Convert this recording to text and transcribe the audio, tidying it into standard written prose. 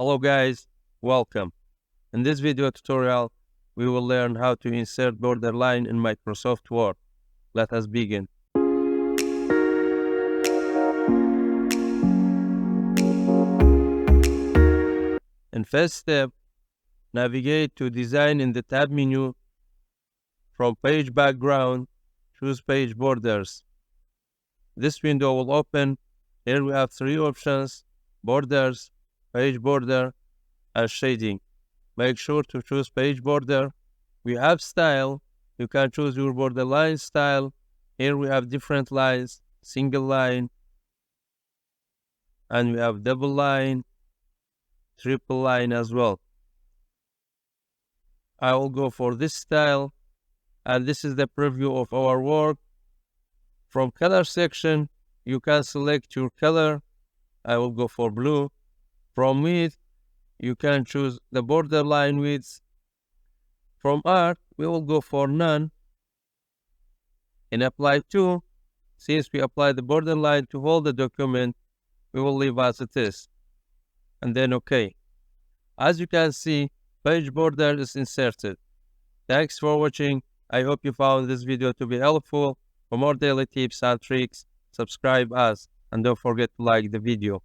Hello guys, welcome. In this video tutorial, we will learn how to insert borderline in Microsoft Word. Let us begin. In first step, navigate to Design in the tab menu. From Page Background, choose Page Borders. This window will open. Here we have three options: Borders, Page Border, and Shading. Make sure to choose Page Border. We have Style. You can choose your borderline style. Here we have different lines, single line, and we have double line, triple line as well. I will go for this style, and this is the preview of our work. From color section, you can select your color. I will go for blue. From width, you can choose the borderline width. From art, we will go for none. In apply to, since we apply the borderline to hold the document, we will leave as it is. And then OK. As you can see, page border is inserted. Thanks for watching. I hope you found this video to be helpful. For more daily tips and tricks, subscribe us and don't forget to like the video.